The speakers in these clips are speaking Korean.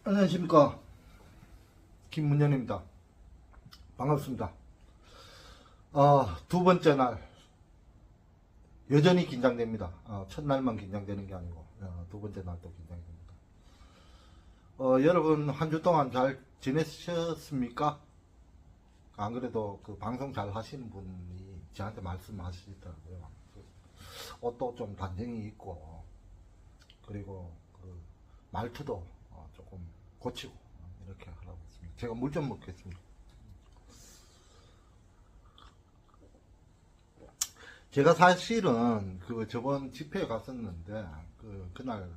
안녕하십니까, 김문현입니다. 반갑습니다. 두 번째 날 여전히 긴장됩니다. 첫날만 긴장되는 게 아니고 두 번째 날도 긴장이 됩니다. 여러분 한 주 동안 잘 지내셨습니까? 안 그래도 그 방송 잘 하시는 분이 저한테 말씀하시더라고요. 옷도 좀 단정히 입고, 그리고 그 말투도 조금 고치고 이렇게 하라고 했습니다. 제가 물 좀 먹겠습니다. 제가 사실은 그 저번 집회에 갔었는데, 그날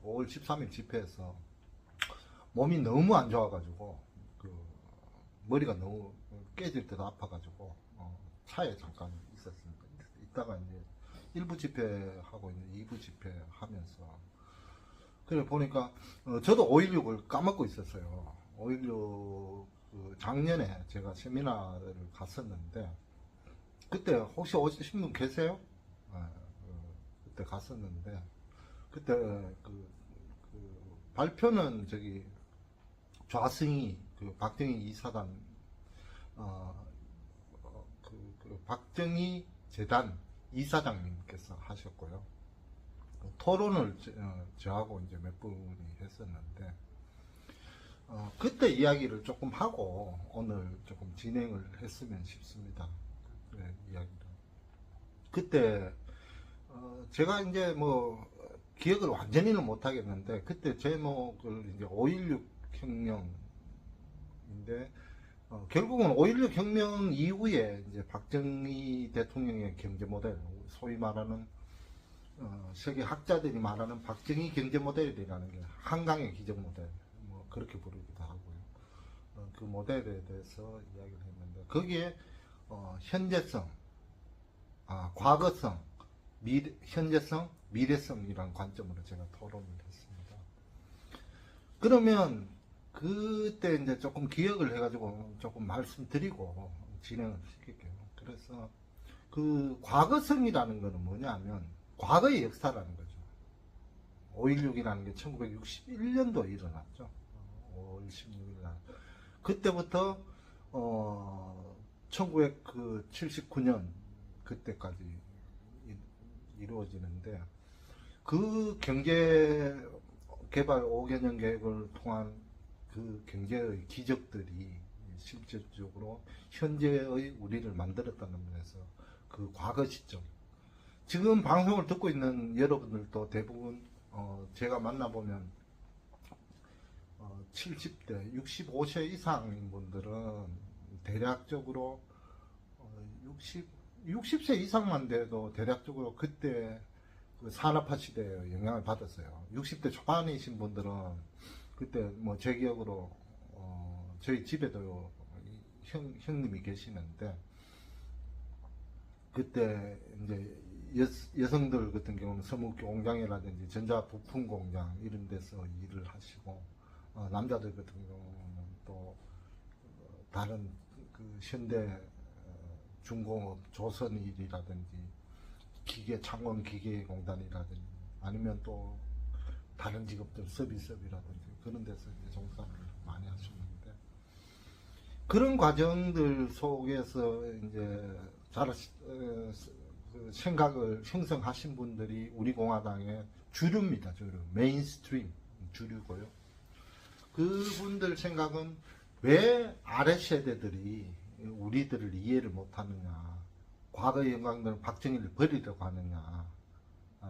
5월 13일 집회에서 몸이 너무 안 좋아가지고, 머리가 너무 깨질 때도 아파가지고 차에 잠깐 있었습니다. 이따가 이제 1부 집회하고 이제 2부 집회 하면서, 그래 보니까 저도 5.16을 까먹고 있었어요. 5.16 작년에 제가 세미나를 갔었는데, 그때 혹시 오신 분 계세요? 그때 갔었는데, 그때 발표는 저기 좌승희 박정희 이사단 박정희 재단 이사장님께서 하셨고요. 토론을 저하고 이제 몇 분이 했었는데, 그때 이야기를 조금 하고 오늘 조금 진행을 했으면 싶습니다. 이야기를. 그때 제가 이제 뭐 기억을 완전히는 못 하겠는데, 그때 제목을 이제 5.16 혁명인데, 결국은 5.16 혁명 이후에 이제 박정희 대통령의 경제 모델, 소위 말하는 세계 학자들이 말하는 박정희 경제 모델이라는 게 한강의 기적 모델, 뭐 그렇게 부르기도 하고요. 그 모델에 대해서 이야기를 했는데, 거기에 현재성, 과거성, 현재성, 미래성이라는 관점으로 제가 토론을 했습니다. 그러면 그때 이제 조금 기억을 해가지고 조금 말씀드리고 진행을 시킬게요. 그래서 그 과거성이라는 거는 뭐냐면 과거의 역사라는 거죠. 5.16이라는 게 1961년도에 일어났죠. 5월 16일 날. 그때부터 1979년 그때까지 이루어지는데, 그 경제 개발 5개년 계획을 통한 그 경제의 기적들이 실질적으로 현재의 우리를 만들었다는 면에서 그 과거 시점, 지금 방송을 듣고 있는 여러분들도 대부분 제가 만나보면 70대, 65세 이상인 분들은 대략적으로 60세 이상만 돼도 대략적으로 그때 그 산업화 시대에 영향을 받았어요. 60대 초반이신 분들은 그때 뭐 제 기억으로 저희 집에도 형님이 계시는데, 그때 이제 여성들 같은 경우는 서무 공장이라든지 전자 부품 공장 이런 데서 일을 하시고, 남자들 같은 경우는 또 다른 그 현대 중공업 조선일이라든지 기계 창원 기계공단이라든지 아니면 또 다른 직업들 서비스업이라든지 그런 데서 이제 종사를 많이 하셨는데, 그런 과정들 속에서 이제 그 생각을 형성하신 분들이 우리 공화당의 주류입니다. 주류, 메인스트림 주류고요. 그분들 생각은 왜 아래 세대들이 우리들을 이해를 못하느냐, 과거의 영광들은 박정희를 버리려고 하느냐,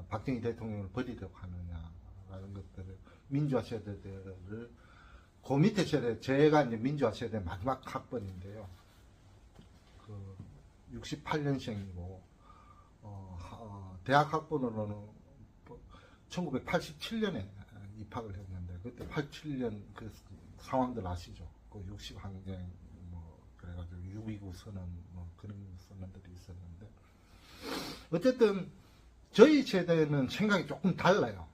박정희 대통령을 버리려고 하느냐라는 것들을, 민주화 세대들을, 그 밑에 세대, 제가 이제 민주화 세대 마지막 학번인데요. 68년생이고 대학 학번으로는 1987년에 입학을 했는데, 그때 87년 그 상황들 아시죠? 그 60항쟁 뭐 그래가지고 6.29 선언 뭐 그런 선언들이 있었는데, 어쨌든 저희 세대는 생각이 조금 달라요.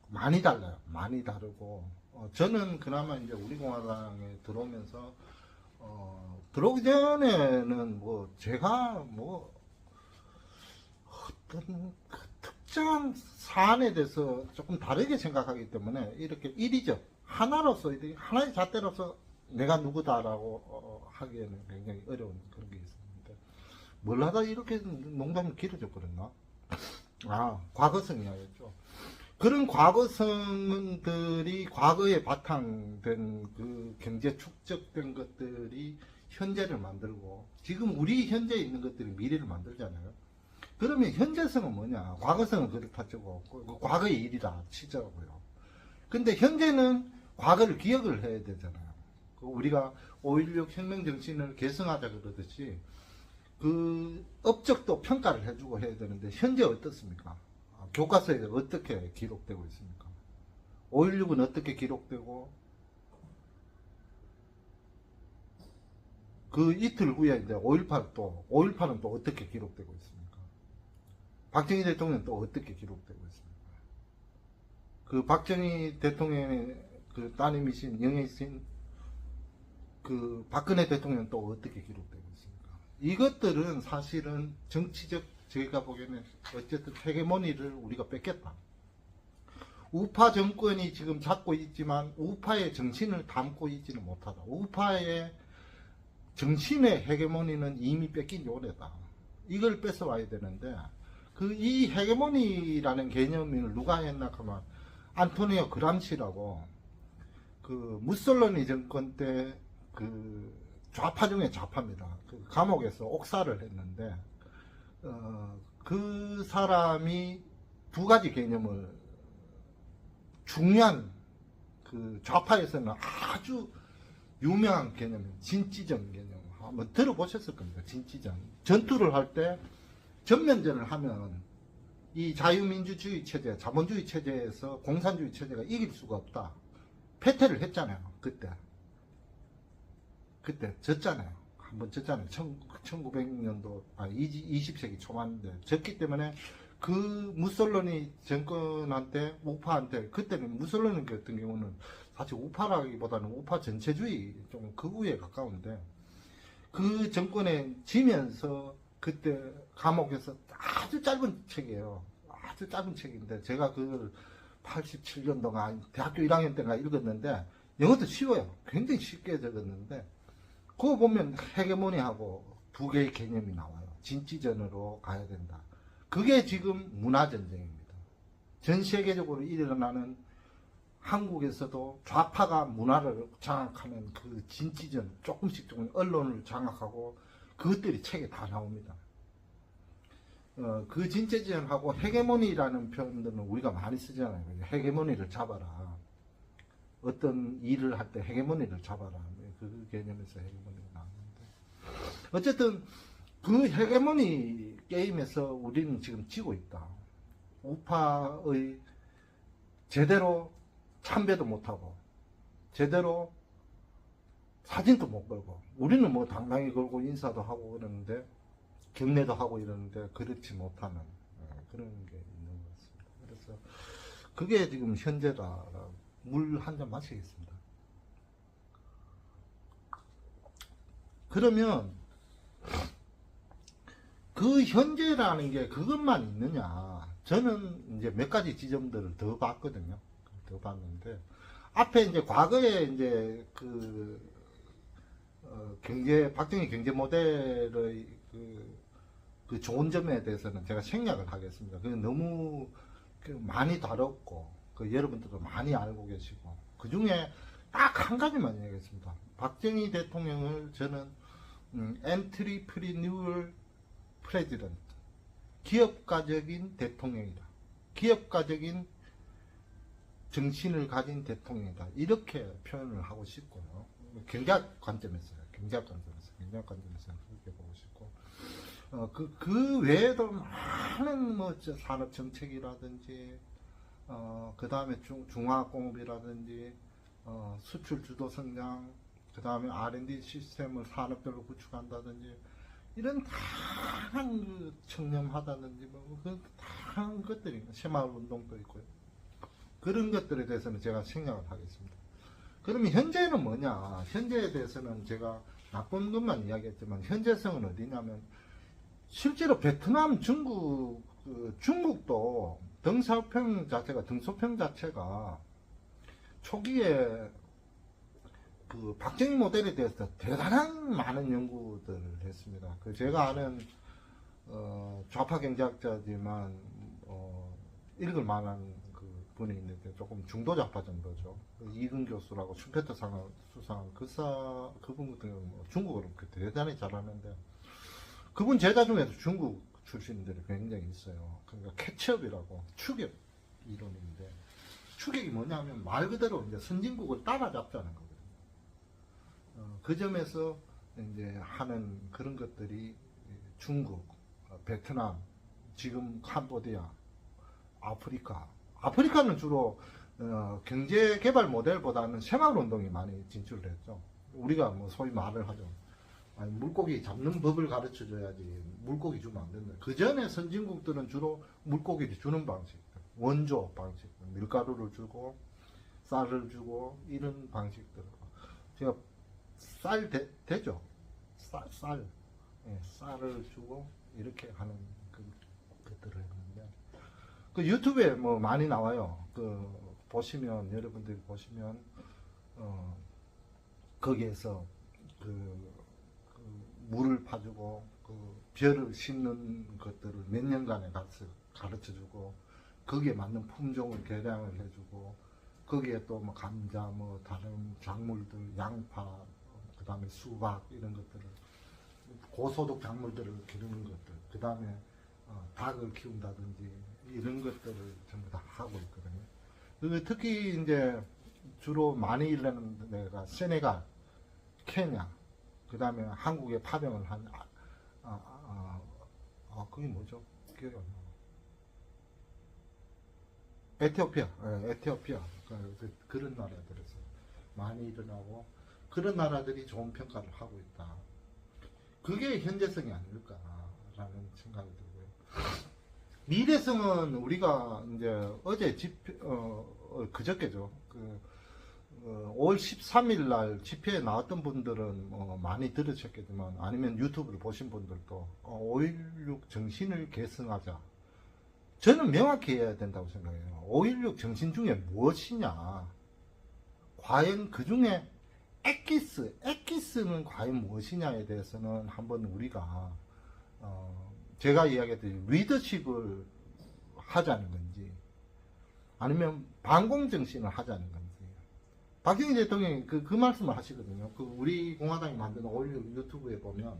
많이 달라요. 많이 다르고, 저는 그나마 이제 우리 공화당에 들어오면서 들어오기 전에는 뭐 제가 뭐 어떤 그 특정한 사안에 대해서 조금 다르게 생각하기 때문에 이렇게 일이죠. 하나로서, 하나의 잣대로서 내가 누구다라고 하기에는 굉장히 어려운 그런 게 있습니다. 뭘 하다 이렇게 농담이 길어졌거든요. 과거성이야겠죠. 그런 과거성들이 과거에 바탕된 그 경제 축적된 것들이 현재를 만들고 지금 우리 현재에 있는 것들이 미래를 만들잖아요. 그러면 현재성은 뭐냐? 과거성은 그렇다 치고 과거의 일이다 치자고요. 근데 현재는 과거를 기억을 해야 되잖아요. 우리가 5.16 혁명정신을 계승하자 그러듯이 그 업적도 평가를 해주고 해야 되는데 현재 어떻습니까? 교과서에 어떻게 기록되고 있습니까? 5.16은 어떻게 기록되고 그 이틀 후에 이제 5.18은 또 어떻게 기록되고 있습니까? 박정희 대통령은 또 어떻게 기록되고 있습니까? 그 박정희 대통령의 그 따님이신 영예이신 그 박근혜 대통령은 또 어떻게 기록되고 있습니까? 이것들은 사실은 정치적 제가 보기에는 어쨌든 헤게모니를 우리가 뺏겼다. 우파 정권이 지금 잡고 있지만 우파의 정신을 담고 있지는 못하다. 우파의 정신의 헤게모니는 이미 뺏긴 지 오래다. 이걸 뺏어와야 되는데 이 헤게모니라는 개념을 누가 했나 하면 안토니오 그람시라고 그 무솔로니 정권 때 그 좌파 중에 좌파입니다. 그 감옥에서 옥사를 했는데 그 사람이 두 가지 개념을 중요한 그 좌파에서는 아주 유명한 개념이에요. 진취전 개념. 한번 들어보셨을 겁니다. 진취전. 전투를 할 때 전면전을 하면 이 자유민주주의 체제, 자본주의 체제에서 공산주의 체제가 이길 수가 없다. 패퇴를 했잖아요. 그때 졌잖아요. 한번 졌잖아요. 1900년도, 20세기 초반인데 졌기 때문에 그 무솔로니 정권한테, 우파한테, 그때는 무솔로니 같은 경우는 사실 우파라기보다는 우파 전체주의 좀 극우에 가까운데 그 정권에 지면서 그때 감옥에서 아주 짧은 책이에요. 아주 짧은 책인데 제가 그걸 87년도가 대학교 1학년 때가 읽었는데 영어도 쉬워요. 굉장히 쉽게 적었는데 그거 보면 헤게모니하고 두 개의 개념이 나와요. 진취전으로 가야 된다. 그게 지금 문화전쟁입니다. 전 세계적으로 일어나는 한국에서도 좌파가 문화를 장악하는 그 진취전, 조금씩 언론을 장악하고 그것들이 책에 다 나옵니다. 그 진취전하고 헤게모니라는 표현들은 우리가 많이 쓰잖아요. 헤게모니를 잡아라. 어떤 일을 할 때 헤게모니를 잡아라. 그 개념에서 헤게모니가 나오는데 어쨌든 그 헤게모니 게임에서 우리는 지금 지고 있다. 우파의 제대로 참배도 못하고 제대로 사진도 못 걸고 우리는 뭐 당당히 걸고 인사도 하고 그러는데 경례도 하고 이러는데 그렇지 못하는 그런 게 있는 것 같습니다. 그래서 그게 지금 현재다. 물 한 잔 마시겠습니다. 그러면 그 현재라는 게 그것만 있느냐? 저는 이제 몇 가지 지점들을 더 봤거든요. 더 봤는데 앞에 이제 과거에 이제 박정희 경제 모델의 그 좋은 점에 대해서는 제가 생략을 하겠습니다. 그 너무 많이 다뤘고 여러분들도 많이 알고 계시고 그 중에 딱 한 가지만 얘기하겠습니다. 박정희 대통령을 저는 엔트리프리뉴얼 프레지던트, 기업가적인 대통령이다. 기업가적인 정신을 가진 대통령이다. 이렇게 표현을 하고 싶고요. 경제학 관점에서요. 경제학 관점에서 그렇게 보고 싶고, 그 외에도 많은 산업 정책이라든지, 그 다음에 중화공업이라든지, 수출 주도 성장, 그 다음에 R&D 시스템을 산업별로 구축한다든지, 이런 다양한 청렴하다든지, 다양한 것들이, 새마을 운동도 있고요. 그런 것들에 대해서는 제가 생략을 하겠습니다. 그러면 현재는 뭐냐? 현재에 대해서는 제가 나쁜 것만 이야기했지만, 현재성은 어디냐면, 실제로 베트남, 중국도 등소평 자체가 초기에 그 박정희 모델에 대해서 대단한 많은 연구들을 했습니다. 그 제가 아는 좌파 경제학자지만 읽을 만한 그 분이 있는데 조금 중도 좌파 정도죠. 그 이근 교수라고 슈페터상을 수상한 그분 같은 경우는 중국어를 대단히 잘하는데 그분 제자 중에도 중국 출신들이 굉장히 있어요. 그러니까 캐치업이라고 추격 이론인데 추격이 뭐냐면 말 그대로 이제 선진국을 따라잡자는 거거든요. 그 점에서 이제 하는 그런 것들이 중국, 베트남, 지금 캄보디아, 아프리카는 주로 경제 개발 모델보다는 새마을 운동이 많이 진출을 했죠. 우리가 뭐 소위 말을 하죠. 아니, 물고기 잡는 법을 가르쳐 줘야지 물고기 주면 안 된다. 그 전에 선진국들은 주로 물고기를 주는 방식, 원조 방식, 밀가루를 주고 쌀을 주고 이런 방식들. 제가 쌀 되죠? 쌀. 예, 쌀을 주고 이렇게 하는 것들을 했는데 그 유튜브에 뭐 많이 나와요. 그 보시면 여러분들이 보시면 거기에서 그 물을 파주고 그 벼를 심는 것들을 몇 년간에 가르쳐주고 거기에 맞는 품종을 개량을 해주고 거기에 또 뭐 감자 뭐 다른 작물들 양파 그 다음에 수박 이런 것들을 고소득 작물들을 기르는 것들 그 다음에 닭을 키운다든지 이런 것들을 전부 다 하고 있거든요. 특히 이제 주로 많이 일하는 데가 세네갈, 케냐 그 다음에 한국에 파병을 한, 그게 뭐죠? 기억이 안 나. 에티오피아. 그런 나라들에서 많이 일어나고, 그런 나라들이 좋은 평가를 하고 있다. 그게 현재성이 아닐까라는 생각이 들고요. 미래성은 우리가 이제 어제 그저께죠. 5월 13일 날 집회에 나왔던 분들은 많이 들으셨겠지만 아니면 유튜브를 보신 분들도 5.16 정신을 계승하자. 저는 명확히 해야 된다고 생각해요. 5.16 정신 중에 무엇이냐. 과연 그 중에 엑기스는 과연 무엇이냐에 대해서는 한번 우리가 제가 이야기했듯이 리더십을 하자는 건지 아니면 반공정신을 하자는 건지 박정희 대통령이 그 말씀을 하시거든요. 그 우리 공화당이 만든 5.16 유튜브에 보면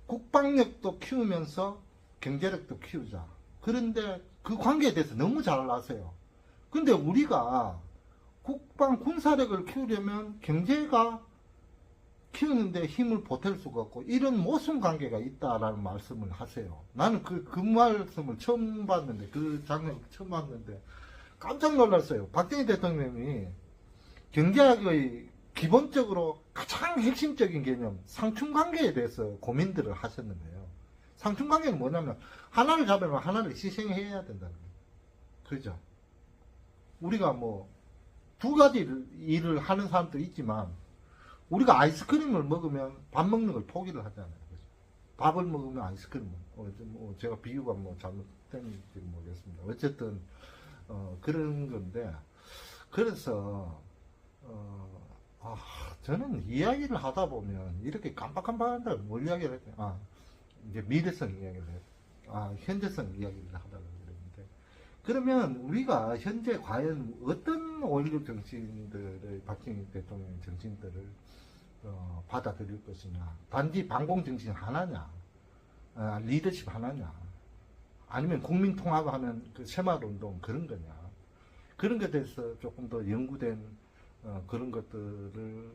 국방력도 키우면서 경제력도 키우자. 그런데 그 관계에 대해서 너무 잘 아세요. 근데 우리가 국방 군사력을 키우려면 경제가 키우는데 힘을 보탤 수가 없고 이런 모순 관계가 있다라는 말씀을 하세요. 나는 그 말씀을 처음 봤는데 그 장면을 처음 봤는데 깜짝 놀랐어요. 박정희 대통령이 경제학의 기본적으로 가장 핵심적인 개념 상충관계에 대해서 고민들을 하셨는데요. 상충관계는 뭐냐면 하나를 잡으면 하나를 희생해야 된다는 거예요. 그죠? 우리가 뭐 두 가지 일을 하는 사람도 있지만 우리가 아이스크림을 먹으면 밥 먹는 걸 포기를 하잖아요. 그죠? 밥을 먹으면 아이스크림을 제가 비유가 뭐 잘못된지 모르겠습니다. 어쨌든 그런 건데 그래서 저는 이야기를 하다 보면 이렇게 깜빡깜빡한다 뭘 이야기를 했냐 이제 미래성 이야기를 해요. 현재성 이야기를 하다가 그랬는데 그러면 우리가 현재 과연 어떤 5.16 정신들의 박정희 대통령의 정신들을 받아들일 것이냐 단지 반공정신 하나냐 리더십 하나냐 아니면 국민통합하는 그 새마을운동 그런 거냐 그런 것에 대해서 조금 더 연구된 그런 것들을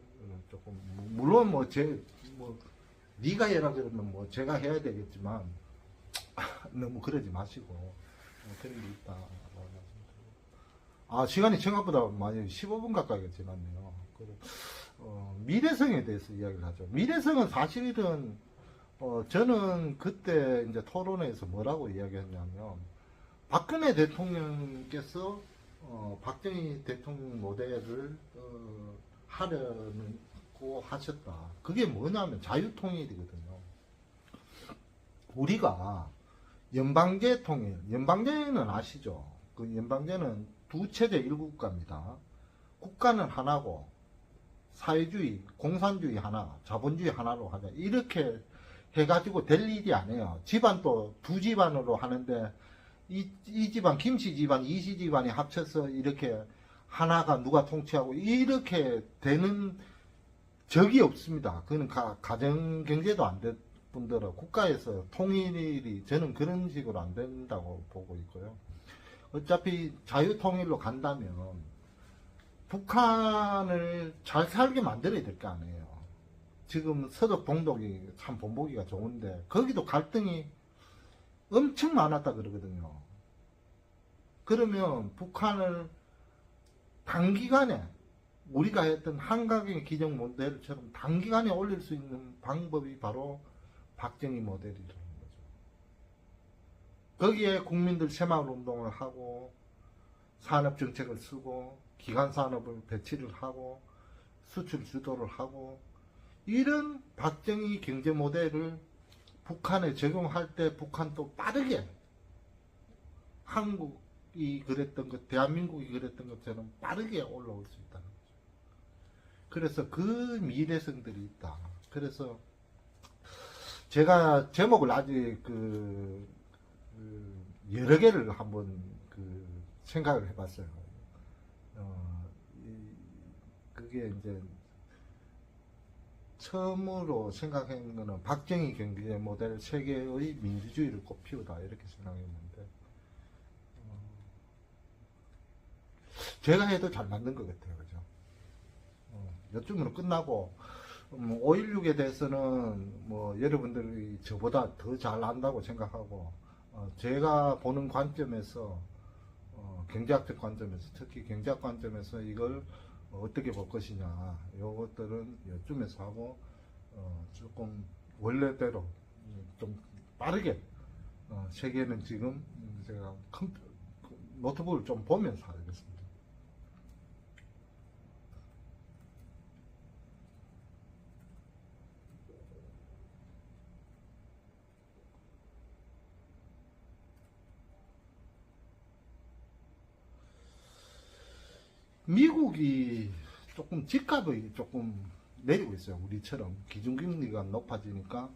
조금 물론 네가 해라 그러면 제가 해야 되겠지만 너무 그러지 마시고 그런 게 있다. 시간이 생각보다 많이 15분 가까이 지났네요. 미래성에 대해서 이야기를 하죠. 미래성은 사실은 저는 그때 이제 토론회에서 뭐라고 이야기했냐면 박근혜 대통령께서 박정희 대통령 모델을 하려고 하셨다. 그게 뭐냐면 자유통일이거든요. 우리가 연방제 통일. 연방제는 아시죠? 그 연방제는 두 체제 일국가입니다. 국가는 하나고 사회주의, 공산주의 하나, 자본주의 하나로 하자. 이렇게 해가지고 될 일이 아니에요. 집안도 두 집안으로 하는데 이 집안, 김씨 집안, 이씨 집안이 합쳐서 이렇게 하나가 누가 통치하고 이렇게 되는 적이 없습니다. 그는 가정 경제도 안 될 뿐더러 국가에서 통일이 저는 그런 식으로 안 된다고 보고 있고요. 어차피 자유통일로 간다면 북한을 잘 살게 만들어야 될 거 아니에요. 지금 서독 동독이 참 본보기가 좋은데 거기도 갈등이 엄청 많았다 그러거든요. 그러면 북한을 단기간에 우리가 했던 한강의 기정 모델처럼 단기간에 올릴 수 있는 방법이 바로 박정희 모델이라는 거죠. 거기에 국민들 새마을 운동을 하고 산업정책을 쓰고 기간산업을 배치를 하고 수출 주도를 하고 이런 박정희 경제 모델을 북한에 적용할 때 북한도 빠르게 한국이 그랬던 것, 대한민국이 그랬던 것처럼 빠르게 올라올 수 있다는 거죠. 그래서 그 미래성들이 있다. 그래서 제가 제목을 아직 여러 개를 한번 생각을 해봤어요. 그게 이제 처음으로 생각한 거는 박정희 경제 모델 세계의 민주주의를 꽃피우다 이렇게 생각했는데 제가 해도 잘 맞는 것 같아요. 그죠? 요쯤으로 끝나고 5.16에 대해서는 뭐 여러분들이 저보다 더 잘 안다고 생각하고 제가 보는 관점에서 경제학적 관점에서 특히 경제학 관점에서 이걸 어떻게 볼 것이냐 요것들은 요쯤에서 하고 조금 원래대로 좀 빠르게 세계는 지금 제가 노트북을 좀 보면서 하겠습니다. 미국이 조금 집값이 조금 내리고 있어요. 우리처럼 기준금리가 높아지니까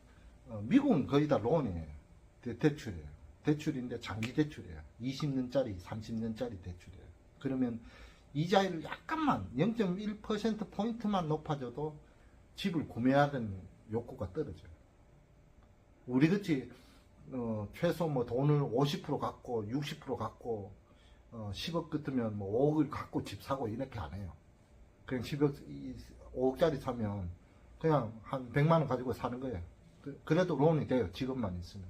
미국은 거의 다 론이에요. 대출이에요. 대출인데 장기 대출이에요. 20년짜리 30년짜리 대출이에요. 그러면 이자율을 약간만 0.1%포인트만 높아져도 집을 구매하는 욕구가 떨어져요. 우리같이 최소 뭐 돈을 50% 갖고 60% 갖고 10억 같으면 뭐 5억을 갖고 집 사고 이렇게 안 해요. 그냥 5억짜리 사면 그냥 한 100만원 가지고 사는 거예요. 그래도 론이 돼요. 직업만 있으면.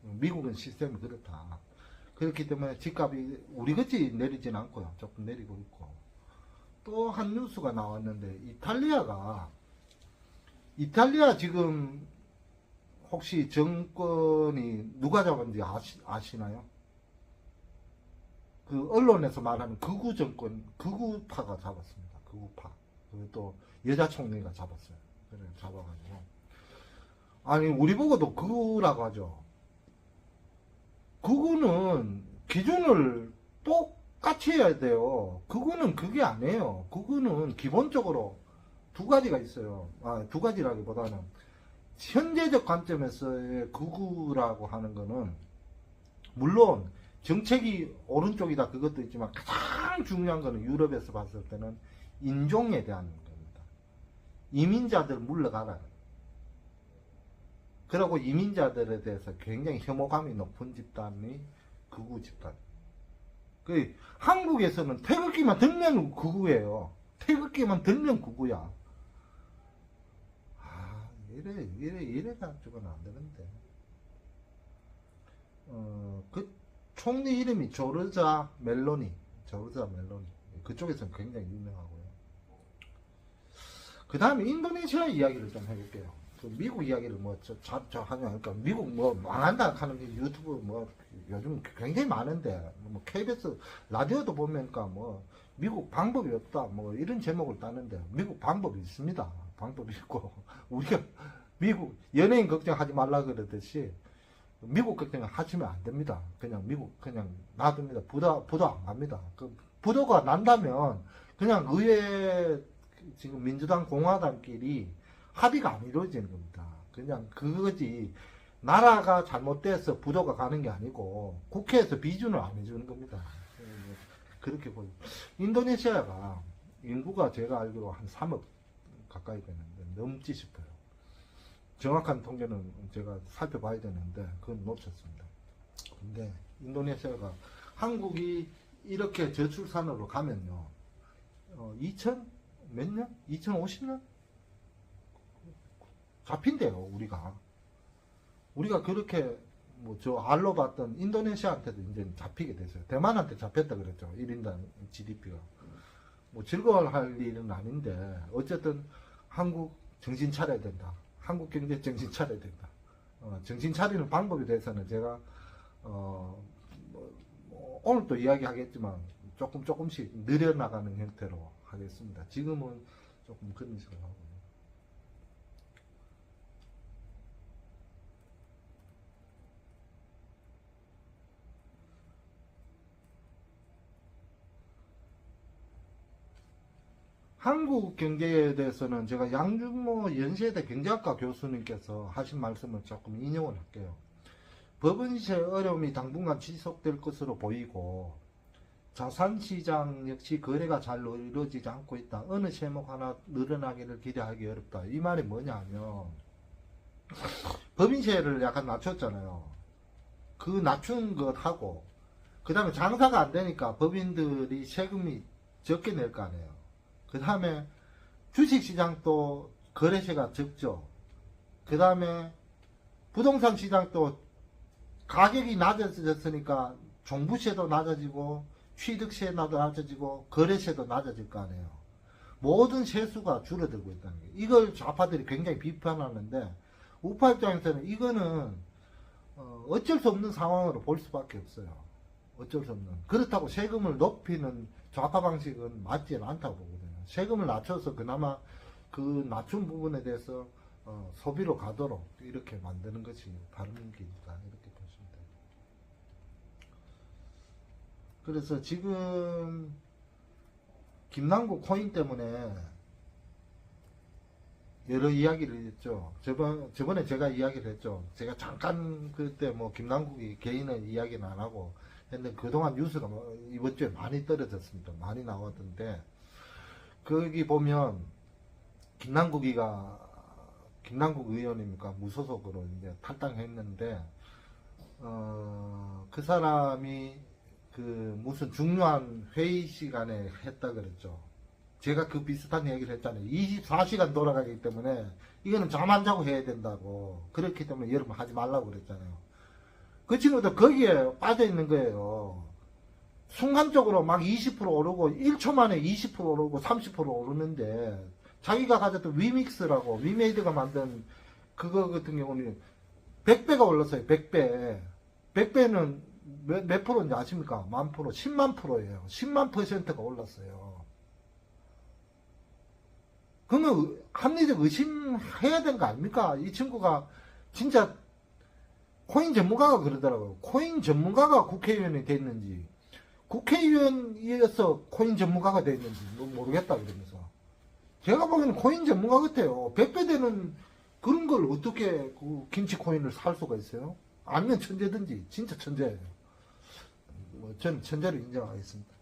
미국은 시스템이 그렇다. 그렇기 때문에 집값이 우리같이 내리진 않고요. 조금 내리고 있고. 또 한 뉴스가 나왔는데 이탈리아 지금 혹시 정권이 누가 잡았는지 아시나요? 그 언론에서 말하는 극우 정권, 극우파가 잡았습니다. 극우파. 그리고 또 여자 총리가 잡았어요. 그래 잡아가지고 아니 우리 보고도 극우라고 하죠. 극우는 기준을 똑같이 해야 돼요. 극우는 그게 아니에요. 극우는 기본적으로 두 가지가 있어요. 두 가지라기보다는 현재적 관점에서의 극우라고 하는 거는 물론 정책이 오른쪽이다 그것도 있지만 가장 중요한 거는 유럽에서 봤을 때는 인종에 대한 겁니다. 이민자들 물러가라. 그리고 이민자들에 대해서 굉장히 혐오감이 높은 집단이 극우 집단. 한국에서는 태극기만 들면 극우예요. 태극기만 들면 극우야. 이래가지고는 안 되는데. 그 총리 이름이 조르자 멜로니. 그쪽에서는 굉장히 유명하고요. 그 다음에 인도네시아 이야기를 좀 해볼게요. 그 미국 이야기를 하냐. 그러니까 미국 망한다 하는 게 유튜브 요즘 굉장히 많은데, KBS 라디오도 보면, 미국 방법이 없다. 이런 제목을 따는데, 미국 방법이 있습니다. 방법이 있고, 우리가 미국 연예인 걱정하지 말라 그러듯이, 미국 걱정 하시면 안 됩니다. 그냥 미국 그냥 놔둡니다. 부도 안 갑니다. 그 부도가 난다면 그냥 의회 지금 민주당 공화당끼리 합의가 안 이루어지는 겁니다. 그냥 그거지 나라가 잘못돼서 부도가 가는 게 아니고 국회에서 비준을 안 해주는 겁니다. 그렇게 보여. 인도네시아가 인구가 제가 알기로 한 3억 가까이 되는데 넘지 싶어요. 정확한 통계는 제가 살펴봐야 되는데 그건 놓쳤습니다. 근데 인도네시아가 한국이 이렇게 저출산으로 가면요 2000 몇 년? 2050년? 잡힌대요. 우리가 그렇게 뭐 저 알로 봤던 인도네시아한테도 이제 잡히게 됐어요. 대만한테 잡혔다 그랬죠. 1인당 GDP가 뭐 즐거워할 일은 아닌데 어쨌든 한국 정신 차려야 된다. 한국 경제 정신 차려야 된다. 정신 차리는 방법에 대해서는 제가 오늘 또 이야기하겠지만 조금씩 늘려나가는 형태로 하겠습니다. 지금은 조금 그런 식으로 하고. 한국 경제에 대해서는 제가 양준모 연세대 경제학과 교수님께서 하신 말씀을 조금 인용을 할게요. 법인세 어려움이 당분간 지속될 것으로 보이고 자산시장 역시 거래가 잘 이루어지지 않고 있다. 어느 세목 하나 늘어나기를 기대하기 어렵다. 이 말이 뭐냐면 법인세를 약간 낮췄잖아요. 그 낮춘 것하고 그 다음에 장사가 안 되니까 법인들이 세금이 적게 낼 거 아니에요. 그 다음에 주식시장도 거래세가 적죠. 그 다음에 부동산 시장도 가격이 낮아졌으니까 종부세도 낮아지고 취득세도 낮아지고 거래세도 낮아질 거 아니에요. 모든 세수가 줄어들고 있다는 거예요. 이걸 좌파들이 굉장히 비판하는데 우파 입장에서는 이거는 어쩔 수 없는 상황으로 볼 수밖에 없어요. 어쩔 수 없는. 그렇다고 세금을 높이는 좌파 방식은 맞지 않다고 보거든요. 세금을 낮춰서 그나마 그 낮춘 부분에 대해서 소비로 가도록 이렇게 만드는 것이 바른 길이다. 이렇게 보시면 돼요. 그래서 지금 김남국 코인 때문에 여러 이야기를 했죠. 저번에 제가 이야기를 했죠. 제가 잠깐 그때 뭐 김남국이 개인의 이야기는 안 하고 했는데 그동안 뉴스가 이번 주에 많이 떨어졌습니다. 많이 나왔던데 거기 보면 김남국 의원입니까? 무소속으로 이제 탈당했는데 그 사람이 그 무슨 중요한 회의 시간에 했다 그랬죠. 제가 그 비슷한 얘기를 했잖아요. 24시간 돌아가기 때문에 이거는 잠 안 자고 해야 된다고. 그렇기 때문에 여러분 하지 말라고 그랬잖아요. 그 친구도 거기에 빠져 있는 거예요. 순간적으로 막 20% 오르고 1초 만에 20% 오르고 30% 오르는데 자기가 가졌던 위믹스라고 위메이드가 만든 그거 같은 경우는 100배가 올랐어요. 100배. 100배는 몇 프로인지 아십니까? 10,000%, 10만 프로예요. 10만 %가 올랐어요. 그러면 합리적 의심해야 되는 거 아닙니까? 이 친구가 진짜 코인 전문가가 그러더라고요. 코인 전문가가 국회의원이 됐는지 국회의원이어서 코인 전문가가 됐는지 모르겠다 그러면서 제가 보기에는 코인 전문가 같아요. 100배 되는 그런 걸 어떻게 그 김치 코인을 살 수가 있어요? 아니면 천재든지 진짜 천재예요. 저는 천재로 인정하겠습니다.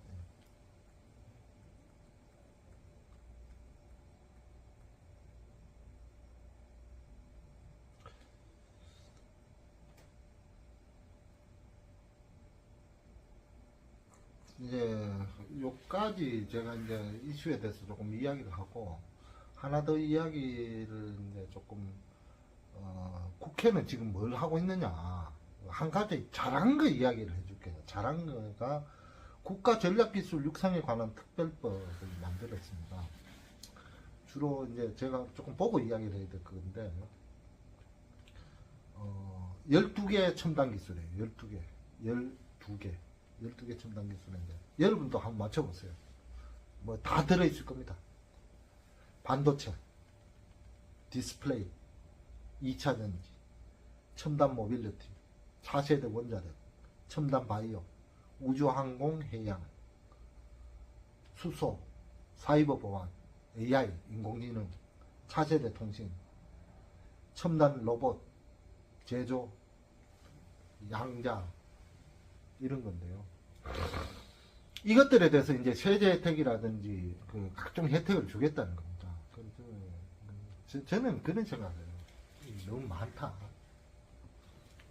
이제 요까지 제가 이제 이슈에 대해서 조금 이야기를 하고 하나 더 이야기를 이제 조금 국회는 지금 뭘 하고 있느냐 한 가지 잘한 거 이야기를 해줄게요. 잘한 거가 국가전략기술 육성에 관한 특별법을 만들었습니다. 주로 이제 제가 조금 보고 이야기를 해야 될 건데 12개 첨단 기술이에요. 12개 첨단 기술인데 여러분도 한번 맞춰보세요. 뭐 다 들어있을 겁니다. 반도체, 디스플레이, 2차전지, 첨단 모빌리티, 차세대 원자력, 첨단 바이오, 우주항공 해양, 수소, 사이버 보안, AI, 인공지능, 차세대 통신, 첨단 로봇, 제조, 양자, 이런 건데요. 이것들에 대해서 이제 세제 혜택이라든지 그 각종 혜택을 주겠다는 겁니다. 저는 그런 생각을 해요. 너무 많다.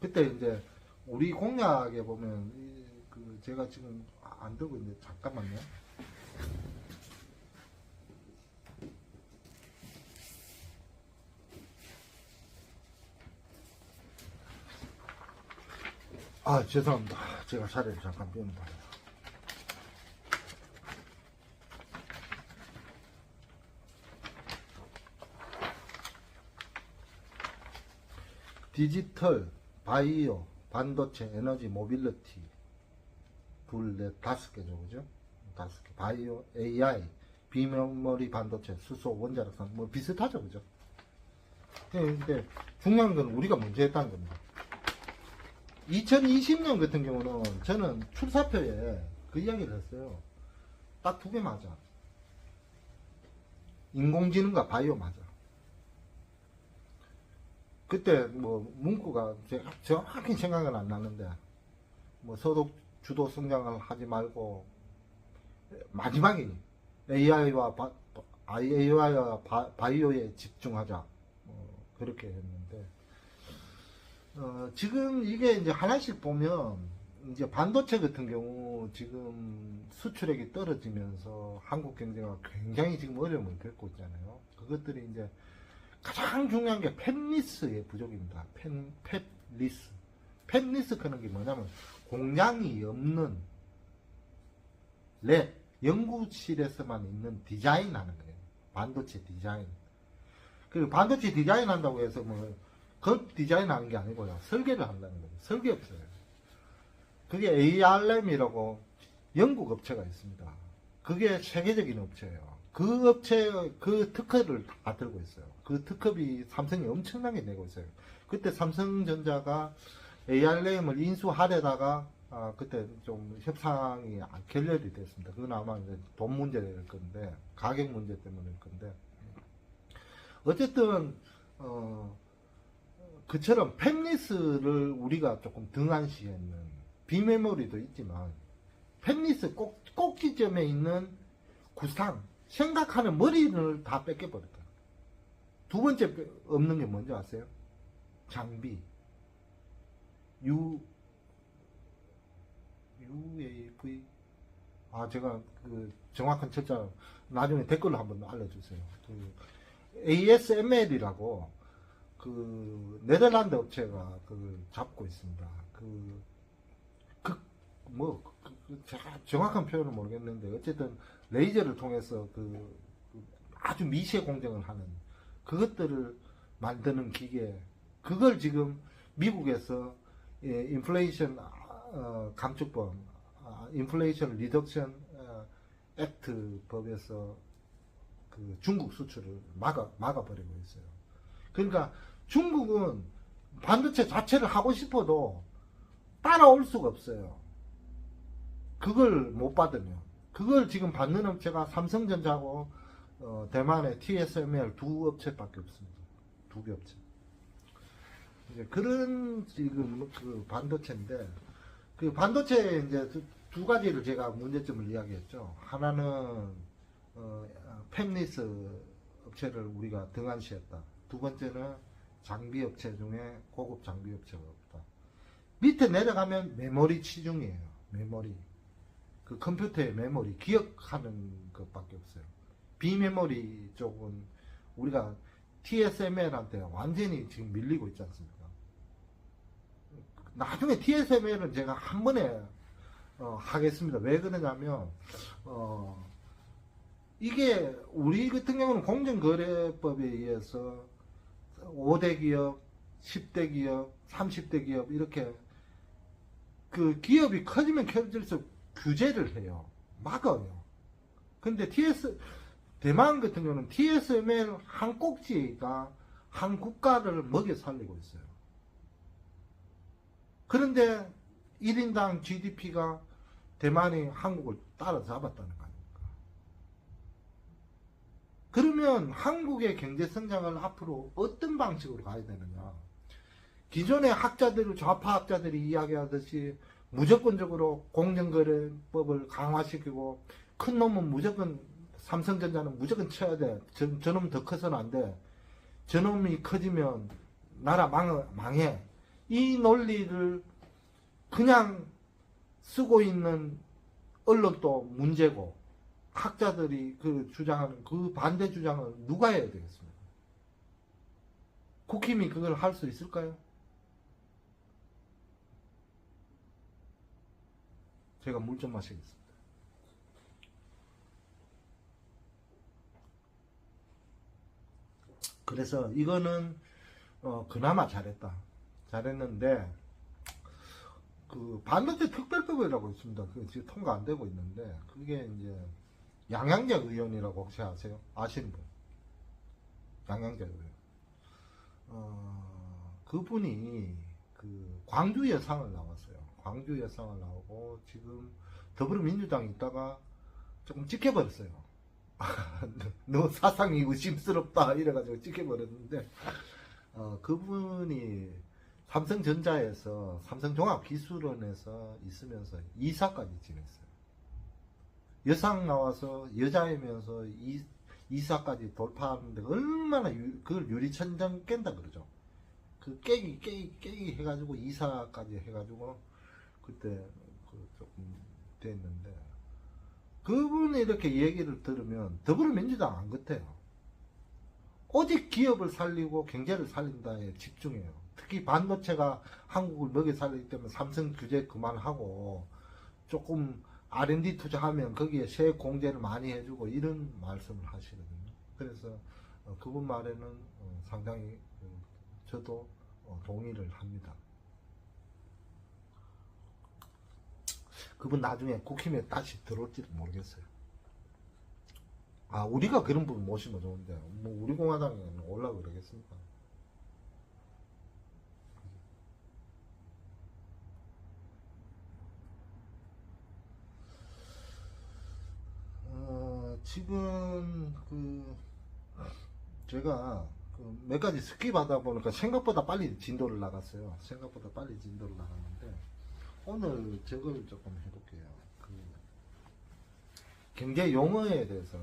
그때 이제 우리 공약에 보면 그 제가 지금 안 들고 있는데 잠깐만요. 아, 죄송합니다. 제가 자리를 잠깐 비웁니다. 디지털, 바이오, 반도체, 에너지, 모빌리티, 다섯 개죠, 그죠? 다섯 개. 바이오, AI, 비메모리 반도체, 수소, 원자력산, 뭐 비슷하죠, 그죠? 근데 중요한 건 우리가 문제했다는 겁니다. 2020년 같은 경우는 저는 출사표에 그 이야기를 했어요. 딱 두 개 맞아. 인공지능과 바이오 맞아. 그때 뭐 문구가 제가 정확히 생각은 안 나는데 뭐 소득 주도 성장을 하지 말고 마지막에 AI와 바이오에 집중하자 그렇게 했는데 지금 이게 이제 하나씩 보면 이제 반도체 같은 경우 지금 수출액이 떨어지면서 한국 경제가 굉장히 지금 어려움을 겪고 있잖아요. 그것들이 이제 가장 중요한 게 팹리스의 부족입니다. 팹리스. 팹리스 그런 게 뭐냐면 공량이 없는 랩, 연구실에서만 있는 디자인 하는 거예요. 반도체 디자인. 그리고 반도체 디자인 한다고 해서 뭐, 디자인 하는 게 아니고요. 설계를 한다는 거예요. 설계 업체예요. 그게 ARM이라고 영국 업체가 있습니다. 그게 세계적인 업체예요. 그 업체, 그 특허를 다 들고 있어요. 그 특허비 삼성이 엄청나게 내고 있어요. 그때 삼성전자가 ARM을 인수하려다가, 그때 좀 협상이 결렬이 됐습니다. 그건 아마 이제 돈 문제일 건데, 가격 문제 때문일 건데. 어쨌든, 그처럼 팹리스를 우리가 조금 등한시했는, 비메모리도 있지만, 팹리스 꼭지점에 있는 구상, 생각하는 머리를 다 뺏겨버렸다. 두 번째 없는 게 뭔지 아세요? 장비. UAV. 제가 그 정확한 철자 나중에 댓글로 한번 알려주세요. 그 ASML이라고 그 네덜란드 업체가 그걸 잡고 있습니다. 제가 정확한 표현은 모르겠는데 어쨌든 레이저를 통해서 아주 미세 공정을 하는 그것들을 만드는 기계, 그걸 지금 미국에서 인플레이션 감축법, 인플레이션 리덕션 액트 법에서 그 중국 수출을 막아버리고 있어요. 그러니까 중국은 반도체 자체를 하고 싶어도 따라올 수가 없어요. 그걸 못 받으면. 그걸 지금 받는 업체가 삼성전자하고 대만의 TSML 두 업체밖에 없습니다. 두 개 업체. 이제 그런 지금 그 반도체인데, 그 반도체 이제 두 가지를 제가 문제점을 이야기했죠. 하나는 팹리스 업체를 우리가 등한시했다. 두 번째는 장비 업체 중에 고급 장비 업체가 없다. 밑에 내려가면 메모리 치중이에요. 메모리. 그 컴퓨터의 메모리, 기억하는 것밖에 없어요. 비메모리 쪽은 우리가 TSML한테 완전히 지금 밀리고 있지 않습니까? 나중에 TSML은 제가 한 번에 하겠습니다. 왜 그러냐면 이게 우리 같은 경우는 공정거래법에 의해서 5대 기업, 10대 기업, 30대 기업 이렇게 그 기업이 커지면 커질수록 규제를 해요. 막아요. 근데 대만 같은 경우는 TSML 한 꼭지가 한 국가를 먹여 살리고 있어요. 그런데 1인당 GDP가 대만이 한국을 따라잡았다는 거 아닙니까? 그러면 한국의 경제 성장을 앞으로 어떤 방식으로 가야 되느냐? 기존의 학자들, 좌파 학자들이 이야기하듯이 무조건적으로 공정거래법을 강화시키고 큰 놈은 무조건 삼성전자는 무조건 쳐야 돼. 저놈 더 커서는 안 돼. 저놈이 커지면 나라 망해. 이 논리를 그냥 쓰고 있는 언론도 문제고 학자들이 그 주장하는 그 반대 주장을 누가 해야 되겠습니까? 국힘이 그걸 할 수 있을까요? 제가 물 좀 마시겠습니다. 그래서 이거는 그나마 잘했는데 그 반도체 특별법이라고 있습니다. 그게 지금 통과 안 되고 있는데 그게 이제 양양재 의원이라고 혹시 아세요? 아시는 분? 양양재 의원. 그분이 그 광주 예상을 나왔어요. 광주 예상을 나오고 지금 더불어민주당에 있다가 조금 찍혀버렸어요. 너 사상이 의심스럽다 이래가지고 찍혀버렸는데 그분이 삼성전자에서 삼성종합기술원에서 있으면서 이사까지 지냈어요. 여상 나와서 여자이면서 이사까지 돌파하는데 얼마나 그걸 유리천장 깬다 그러죠. 그 깨기 해가지고 이사까지 해가지고 그때 그 조금 됐는데 그분이 이렇게 얘기를 들으면 더불어민주당 안 같아요. 오직 기업을 살리고 경제를 살린다에 집중해요. 특히 반도체가 한국을 먹여 살리기 때문에 삼성 규제 그만하고 조금 R&D 투자하면 거기에 세액 공제를 많이 해주고 이런 말씀을 하시거든요. 그래서 그분 말에는 상당히 저도 동의를 합니다. 그분 나중에 국힘에 다시 들어올지도 모르겠어요. 우리가 그런 분 모시면 좋은데 뭐 우리 공화당에 올라고 그러겠습니까? 지금 제가 몇 가지 스킵하다 보니까 생각보다 빨리 진도를 나갔어요. 생각보다 빨리 진도를 나갔는데 오늘 저걸 조금 해볼게요. 경제 용어에 대해서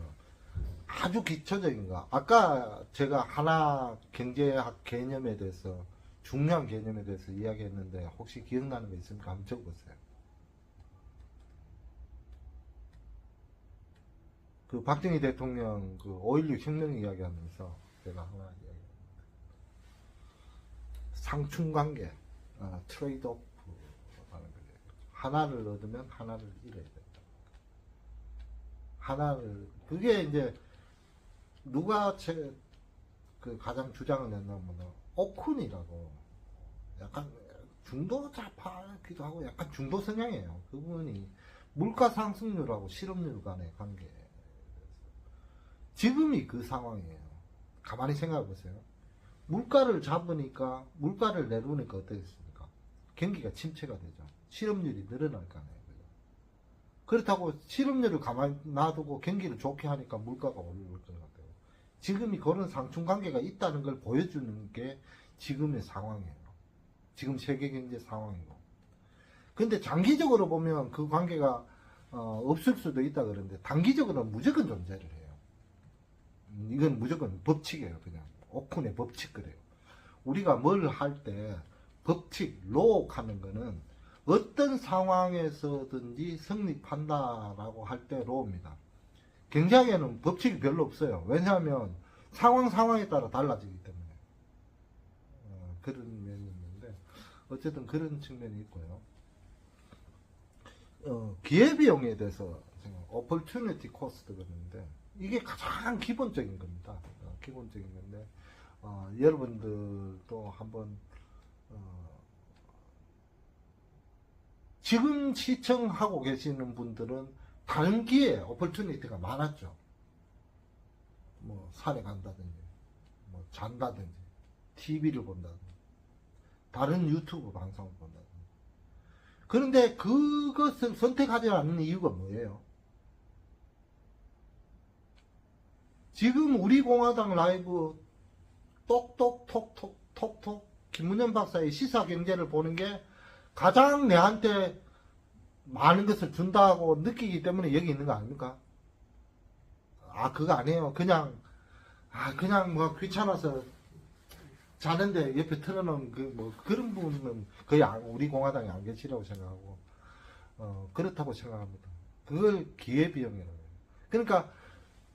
아주 기초적인 거. 아까 제가 하나 경제학 개념에 대해서 중요한 개념에 대해서 이야기했는데 혹시 기억나는 거 있습니까? 한번 적어보세요. 그 박정희 대통령 그 5.16 혁명 이야기하면서 제가 하나 이야기합니다. 상충관계, 트레이드 오프 하는 거죠. 하나를 얻으면 하나를 잃어야 된다. 하나를 그게 이제 누가 그 가장 주장을 냈냐면 오쿤이라고 약간 중도 좌파기도 하고 약간 중도 성향이에요. 그분이 물가 상승률하고 실업률 간의 관계. 지금이 그 상황이에요. 가만히 생각해 보세요. 물가를 잡으니까 물가를 내려오니까 어떻겠습니까? 경기가 침체가 되죠. 실업률이 늘어날 거 아니에요. 그렇다고 실업률을 가만히 놔두고 경기를 좋게 하니까 물가가 오를 것 같아요. 지금이 그런 상충관계가 있다는 걸 보여주는 게 지금의 상황이에요. 지금 세계 경제 상황이고. 근데 장기적으로 보면 그 관계가 없을 수도 있다 그러는데 단기적으로는 무조건 존재를 해요. 이건 무조건 법칙이에요. 그냥 오쿤의 법칙 그래요. 우리가 뭘 할 때 법칙, 로우 하는 거는 어떤 상황에서든지 성립한다라고 할 때 로우입니다. 경제학에는 법칙이 별로 없어요. 왜냐하면 상황에 따라 달라지기 때문에 그런 면이 있는데 어쨌든 그런 측면이 있고요. 기회비용에 대해서 opportunity cost가 있는데 이게 가장 기본적인 겁니다. 기본적인 건데 여러분들도 한번 지금 시청하고 계시는 분들은 다른 기회 opportunity가 많았죠. 뭐 산에 간다든지 뭐 잔다든지 TV를 본다든지 다른 유튜브 방송을 본다든지 그런데 그것을 선택하지 않는 이유가 뭐예요? 지금 우리 공화당 라이브 똑똑톡톡톡톡 김문현 박사의 시사 경제를 보는 게 가장 내한테 많은 것을 준다고 느끼기 때문에 여기 있는 거 아닙니까? 아, 그거 아니에요. 그냥 뭐 귀찮아서 자는데 옆에 틀어놓은 그런 분은 거의 우리 공화당에 안 계시라고 생각하고, 그렇다고 생각합니다. 그걸 기회비용이라고 해요. 그러니까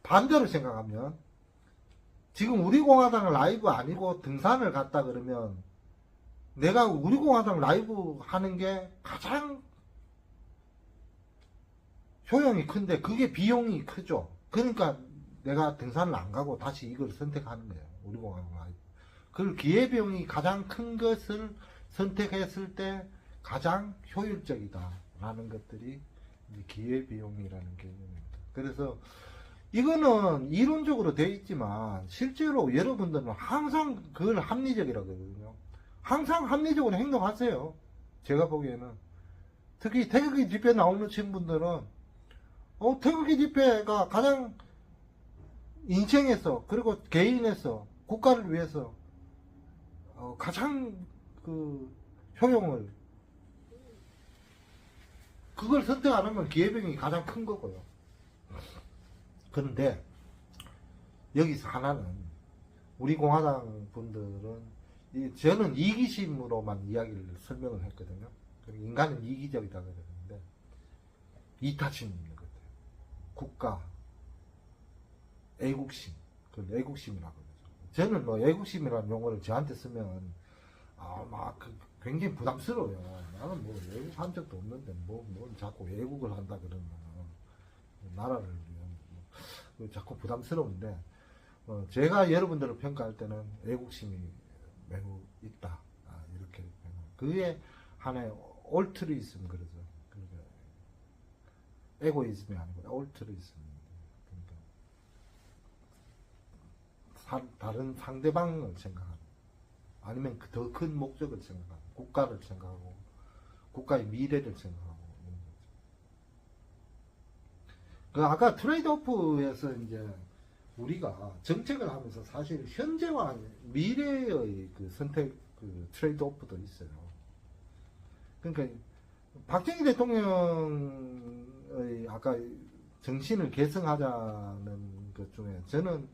반대로 생각하면, 지금 우리 공화당 라이브 아니고 등산을 갔다 그러면, 내가 우리 공화당 라이브 하는 게 가장 효용이 큰데, 그게 비용이 크죠. 그러니까 내가 등산을 안 가고 다시 이걸 선택하는 거예요. 우리 공화당 라이브. 그 기회비용이 가장 큰 것을 선택했을 때 가장 효율적이다라는 것들이 기회비용이라는 개념입니다. 그래서 이거는 이론적으로 되어 있지만 실제로 여러분들은 항상 그걸 합리적이라고 하거든요. 항상 합리적으로 행동하세요. 제가 보기에는. 특히 태극기 집회 나오는 친구분들은 태극기 집회가 가장 인생에서, 그리고 개인에서, 국가를 위해서 가장 효용을, 그걸 선택 안 하면 기회비용이 가장 큰 거고요. 그런데 여기서 하나는, 우리 공화당 분들은 저는 이기심으로만 이야기를 설명을 했거든요. 인간은 이기적이다 그러는데 이타심이 있는 것 같아요. 국가, 애국심, 그 애국심이라고 그러죠. 저는 뭐 애국심이라는 용어를 저한테 쓰면 굉장히 부담스러워요. 나는 뭐 애국한 적도 없는데 뭐 자꾸 애국을 한다 그러면 나라를 위한 자꾸 부담스러운데, 제가 여러분들을 평가할 때는 애국심이 매우 있다, 이렇게 그게 하나의 올트루이즘 그러죠. 그러니까 에고이즘이 아니고 올트루이즘. 그러니까 다른 상대방을 생각하는, 아니면 더 큰 목적을 생각하는, 국가를 생각하고 국가의 미래를 생각하고 이런 거죠. 아까 트레이드오프에서 이제 우리가 정책을 하면서 사실 현재와 미래의 선택, 트레이드오프도 있어요. 그러니까 박정희 대통령의 아까 정신을 계승하자는 것 중에 저는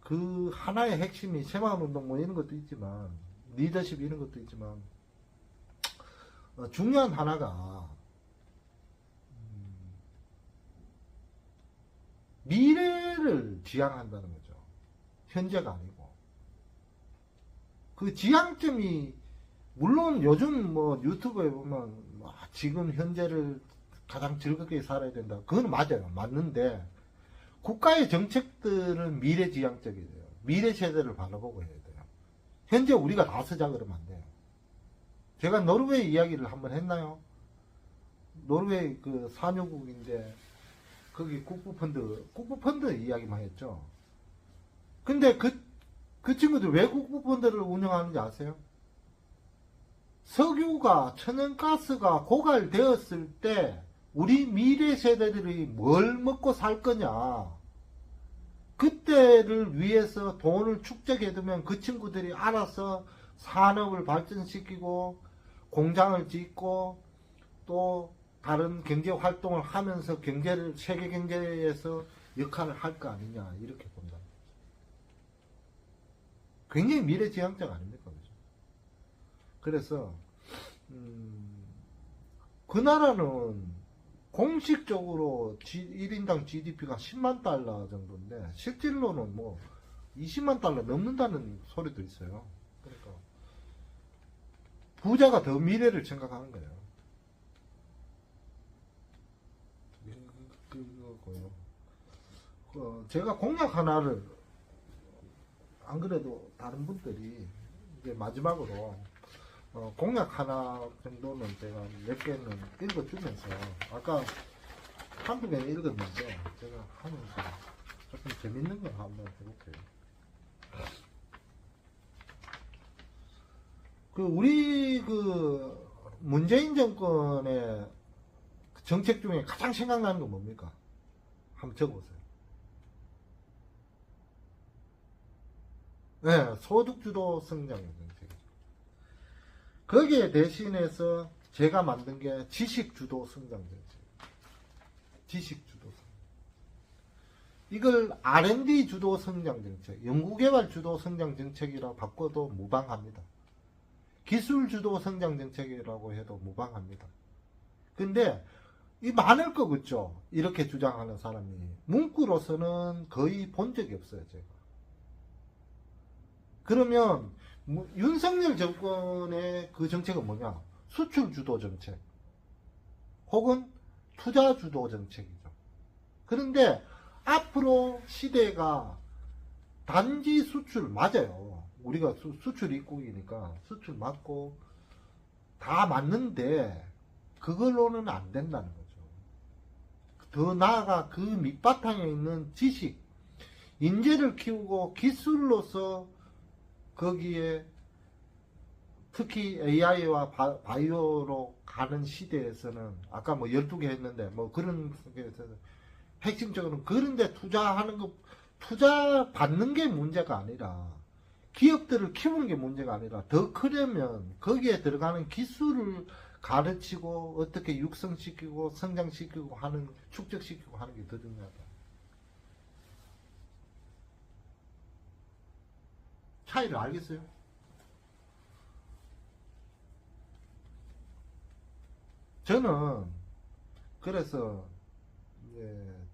그 하나의 핵심이 새마을운동 뭐 이런 것도 있지만, 리더십 이런 것도 있지만, 중요한 하나가 미래를 지향한다는 거죠. 현재가 아니고. 그 지향점이, 물론 요즘 뭐 유튜브에 보면 지금 현재를 가장 즐겁게 살아야 된다. 그건 맞아요. 맞는데 국가의 정책들은 미래지향적이에요. 미래 세대를 바라보고 해야 돼요. 현재 우리가 나서자 그러면 안 돼요. 제가 노르웨이 이야기를 한번 했나요? 노르웨이 산유국인데 거기 국부펀드 이야기만 했죠. 근데 그 친구들 왜 국부펀드를 운영하는지 아세요? 석유가, 천연가스가 고갈되었을 때 우리 미래 세대들이 뭘 먹고 살 거냐, 그때를 위해서 돈을 축적해두면 그 친구들이 알아서 산업을 발전시키고 공장을 짓고 또 다른 경제 활동을 하면서 세계 경제에서 역할을 할 거 아니냐, 이렇게 본다. 굉장히 미래지향적 아닙니까? 그죠? 그래서 그 나라는 공식적으로 1인당 GDP가 10만 달러 정도인데 실질로는 뭐 20만 달러 넘는다는 소리도 있어요. 그러니까 부자가 더 미래를 생각하는 거예요. 그거고요. 제가 공약 하나를, 안 그래도 다른 분들이 이제 마지막으로 공약 하나 정도는 제가 몇 개는 읽어주면서, 아까 한두 개는 읽었는데 제가 하면서 조금 재밌는 걸 한번 해볼게요. 우리 문재인 정권의 정책 중에 가장 생각나는 건 뭡니까? 한번 적어보세요. 네, 소득주도 성장 정책이죠. 거기에 대신해서 제가 만든 게 지식주도 성장 정책. 지식주도 성장. 이걸 R&D 주도 성장 정책, 연구개발 주도 성장 정책이라고 바꿔도 무방합니다. 기술 주도 성장 정책이라고 해도 무방합니다. 근데 이 많을 거겠죠. 이렇게 주장하는 사람이. 문구로서는 거의 본 적이 없어요, 제가. 그러면 윤석열 정권의 그 정책은 뭐냐? 수출 주도 정책 혹은 투자 주도 정책이죠. 그런데 앞으로 시대가 단지 수출 맞아요. 우리가 수출 입국이니까 수출 맞고 다 맞는데 그걸로는 안 된다는 거죠. 더 나아가 그 밑바탕에 있는 지식, 인재를 키우고 기술로서 거기에 특히 AI와 바이오로 가는 시대에서는 아까 뭐 12개 했는데 뭐 그런 속에서는 핵심적으로는 그런데 투자하는 거, 투자 받는 게 문제가 아니라 기업들을 키우는 게 문제가 아니라 더 크려면 거기에 들어가는 기술을 가르치고 어떻게 육성시키고 성장시키고 하는, 축적시키고 하는 게 더 중요하다. 차이를 알겠어요? 저는 그래서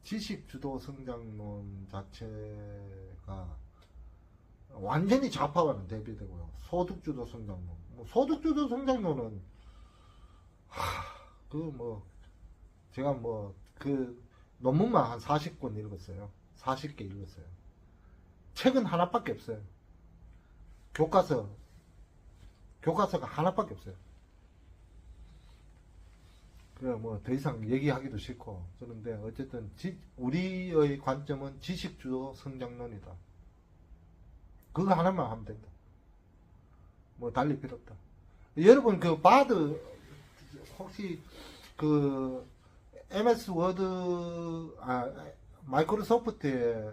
지식주도 성장론 자체가 완전히 좌파와는 대비되고요. 소득주도 성장론. 뭐 소득주도 성장론은 제가 그 논문만 한 40권 읽었어요. 40개 읽었어요. 책은 하나밖에 없어요. 교과서가 하나밖에 없어요. 그래 뭐 더 이상 얘기하기도 싫고 그런데 어쨌든 우리의 관점은 지식주도 성장론이다. 그거 하나만 하면 된다. 뭐 달리 필요 없다. 여러분 그 바드 혹시 그 MS 워드 마이크로소프트에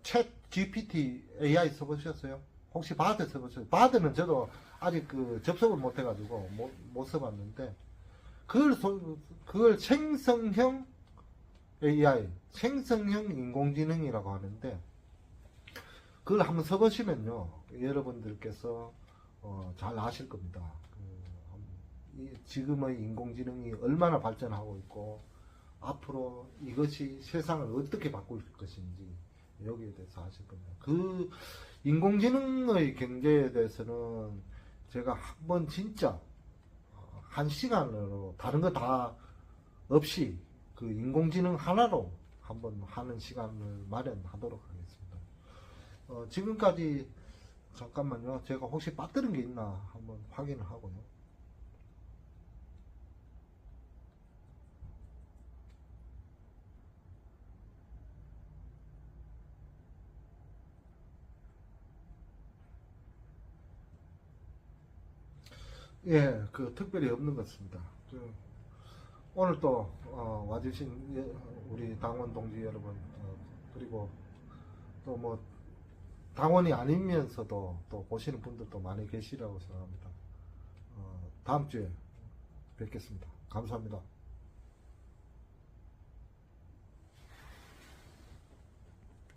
챗 GPT AI 써보셨어요? 혹시 바드 써보셨어요? 바드는 저도 아직 그 접속을 못 해가지고 못 써봤는데 그걸 생성형 AI, 생성형 인공지능이라고 하는데 그걸 한번 써보시면요 여러분들께서 잘 아실 겁니다. 지금의 인공지능이 얼마나 발전하고 있고 앞으로 이것이 세상을 어떻게 바꿀 것인지 여기에 대해서 아실 겁니다. 그 인공지능의 경제에 대해서는 제가 한번 진짜 한 시간으로 다른 거 다 없이 그 인공지능 하나로 한번 하는 시간을 마련하도록 하겠습니다. 지금까지 잠깐만요. 제가 혹시 빠뜨린 게 있나 한번 확인을 하고요. 예, 그 특별히 없는 것 같습니다. 오늘 또 와주신 우리 당원 동지 여러분 그리고 또 뭐 당원이 아니면서도 또 보시는 분들도 많이 계시라고 생각합니다. 다음 주에 뵙겠습니다. 감사합니다.